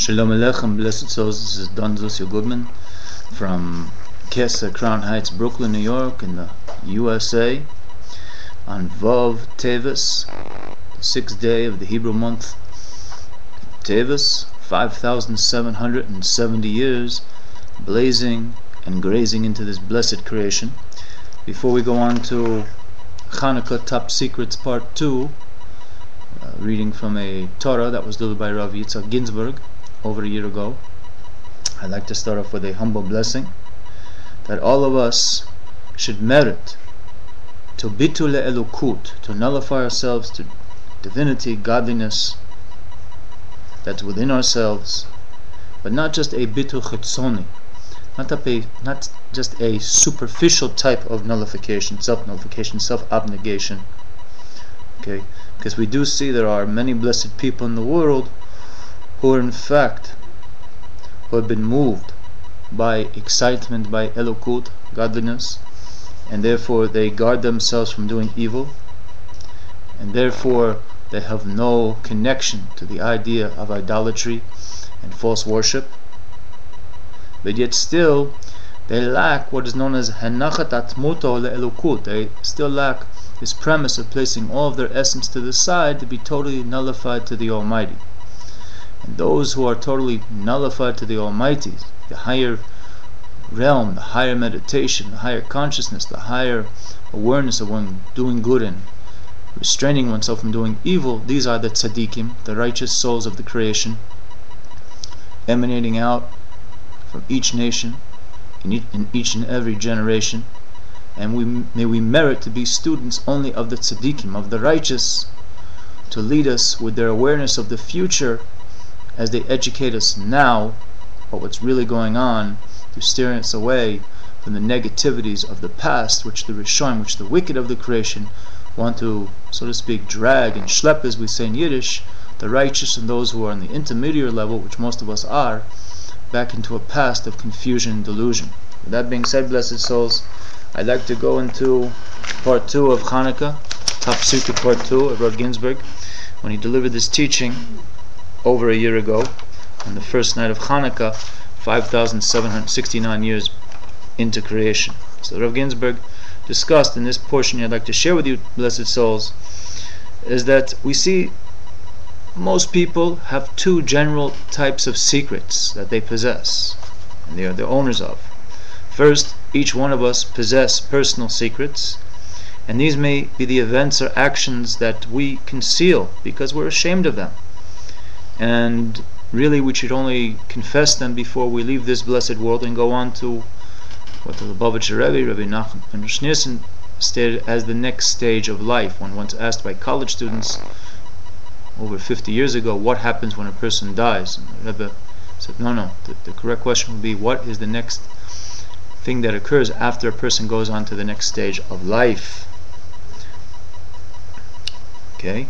Shalom Aleichem, blessed souls. This is Don Zusio Goodman from Kesa, Crown Heights, Brooklyn, New York, in the USA, on Vav Tevis, the 6th day of the Hebrew month Tevis, 5,770 years, blazing and grazing into this blessed creation. Before we go on to Chanukah Top Secrets Part 2, reading from a Torah that was delivered by Rav Yitzhak Ginsburg over a year ago, I'd like to start off with a humble blessing that all of us should merit to bitul elukut, to nullify ourselves to divinity, godliness that's within ourselves, but not just a bitul chitzoni, not just a superficial type of nullification, self-nullification, self-abnegation. Okay, because we do see there are many blessed people in the world who are in fact, who have been moved by excitement, by elukut, godliness, and therefore they guard themselves from doing evil, and therefore they have no connection to the idea of idolatry and false worship, but yet still they lack what is known as hanachat atmuto le'elukut. They still lack this premise of placing all of their essence to the side to be totally nullified to the Almighty. And those who are totally nullified to the Almighty, the higher realm, the higher meditation, the higher consciousness, the higher awareness of one doing good and restraining oneself from doing evil, these are the tzaddikim, the righteous souls of the creation, emanating out from each nation, in each and every generation. And may we merit to be students only of the tzaddikim, of the righteous, to lead us with their awareness of the future as they educate us now about what's really going on, to steer us away from the negativities of the past, which the Rishonim, which the wicked of the creation want to, so to speak, drag and schlep, as we say in Yiddish, the righteous and those who are on the intermediate level, which most of us are, back into a past of confusion and delusion. With that being said, blessed souls, I'd like to go into Part 2 of Chanukah, Top Secret Part 2 of Rav Ginsburg, when he delivered this teaching over a year ago, on the first night of Chanukah, 5,769 years into creation. So Rav Ginsburg discussed in this portion I'd like to share with you, blessed souls, is that we see most people have two general types of secrets that they possess, and they are the owners of. First, each one of us possess personal secrets, and these may be the events or actions that we conceal because we're ashamed of them, and really we should only confess them before we leave this blessed world and go on to what the Lubavitcher Rebbe, Rabbi Nachman ben Schneerson, stated as the next stage of life. When once asked by college students over 50 years ago, what happens when a person dies? And the Rebbe said, no, the correct question would be, what is the next thing that occurs after a person goes on to the next stage of life? Okay,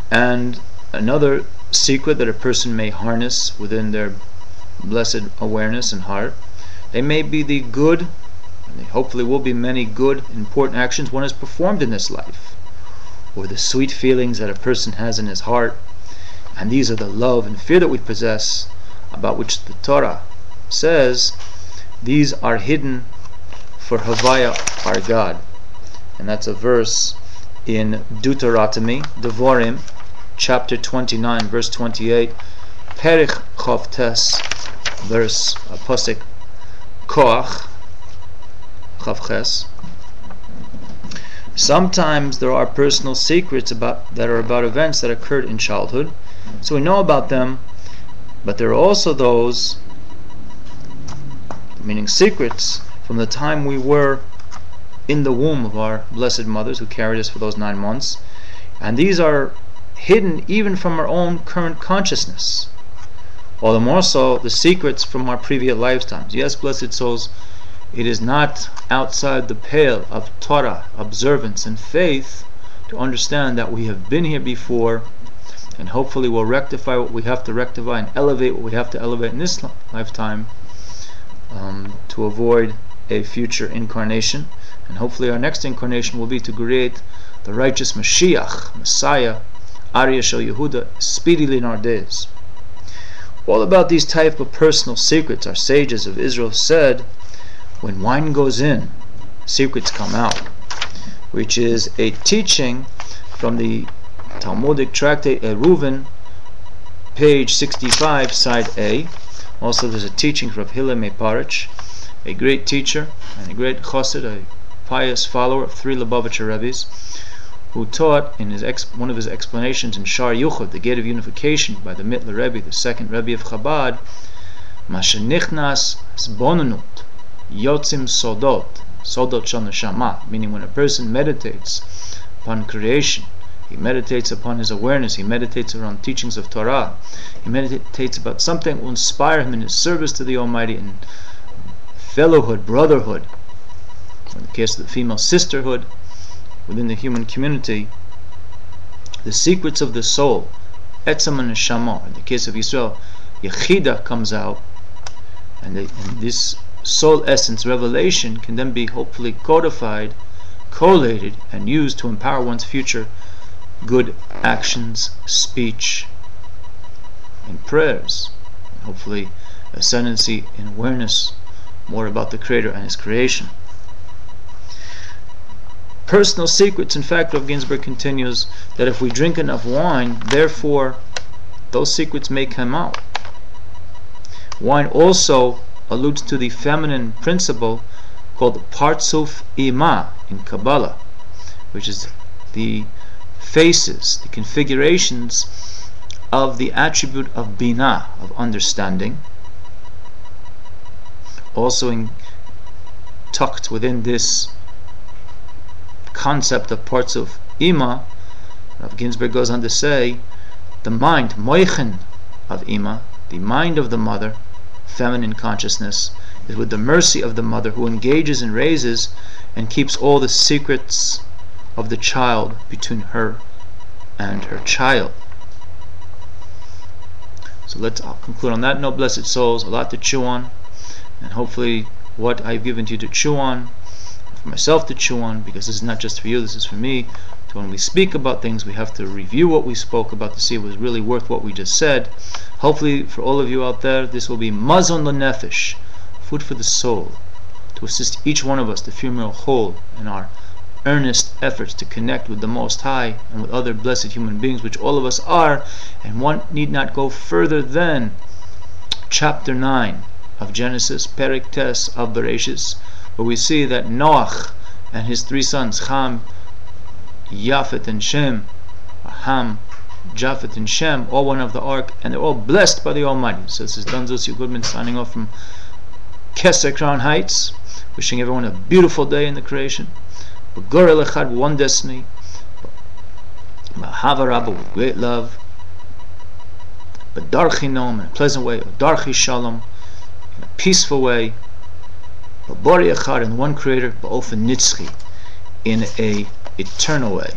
and another secret that a person may harness within their blessed awareness and heart, they may be the good, and they hopefully will be many good, important actions one has performed in this life, or the sweet feelings that a person has in his heart, and these are the love and fear that we possess, about which the Torah says these are hidden for Havaya, our God. And that's a verse in Deuteronomy, Devarim, chapter 29, verse 28, Perich Chavtes, verse Pasuk Koach Chavches. Sometimes there are personal secrets that are about events that occurred in childhood, so we know about them, but there are also those, meaning secrets, from the time we were in the womb of our blessed mothers who carried us for those 9 months, and these are hidden even from our own current consciousness. All the more so the secrets from our previous lifetimes. Yes, blessed souls, it is not outside the pale of Torah, observance and faith to understand that we have been here before, and hopefully will rectify what we have to rectify and elevate what we have to elevate in this lifetime, to avoid a future incarnation. And hopefully our next incarnation will be to create the righteous Mashiach, Messiah, Arya Shel Yehuda, speedily in our days. All about these type of personal secrets, our sages of Israel said, when wine goes in, secrets come out, which is a teaching from the Talmudic tractate Eruvin, page 65, side A. Also there's a teaching from Hillel Meparich, a great teacher and a great chassid, a pious follower of three Lubavitcher Rebbe's, who taught in one of his explanations in Shar Yuchot, the Gate of Unification, by the Mittler Rebbe, the second Rebbe of Chabad, Mashenichnas Zbonanut Yotzim Sodot Shal Neshama, meaning when a person meditates upon creation, he meditates upon his awareness, he meditates around teachings of Torah, he meditates about something that will inspire him in his service to the Almighty, in fellowhood, brotherhood, in the case of the female sisterhood within the human community, the secrets of the soul, Etzam and Neshama, in the case of Yisrael, Yechida comes out, and this soul essence revelation can then be hopefully codified, collated, and used to empower one's future good actions, speech, and prayers, and hopefully ascendancy and awareness more about the Creator and His creation. Personal secrets, in fact, Rav Ginsburg continues that if we drink enough wine, therefore those secrets may come out. Wine also alludes to the feminine principle called Partsuf Ima in Kabbalah, which is the faces, the configurations of the attribute of Binah, of understanding. Also tucked within this concept of parts of Ima, Rav Ginsburg goes on to say, the mind, Moichen of Ima, the mind of the mother, feminine consciousness, is with the mercy of the mother who engages and raises and keeps all the secrets of the child between her and her child. So I'll conclude on that note, blessed souls, a lot to chew on, and hopefully what I've given to you to chew on, for myself to chew on, because this is not just for you, this is for me. So when we speak about things, we have to review what we spoke about to see if it was really worth what we just said. Hopefully for all of you out there, this will be mazon lenefesh, food for the soul, to assist each one of us to feel more whole in our earnest efforts to connect with the Most High and with other blessed human beings, which all of us are. And one need not go further than chapter 9 of Genesis, Perek Tes of Bereshis, where we see that Noach and his three sons, Ham, Yafet, and Shem, Ham, Japheth, and Shem, all went of the ark, and they're all blessed by the Almighty. So this is Danzus Goodman signing off from Kesser Crown Heights, wishing everyone a beautiful day in the creation. B'gorel echad, one destiny. B'hava Rabba, with great love. B'darchi noam, in a pleasant way. B'darchi shalom, in a peaceful way. B'bori echad, in one Creator. B'ofen nitzchi, in a eternal way.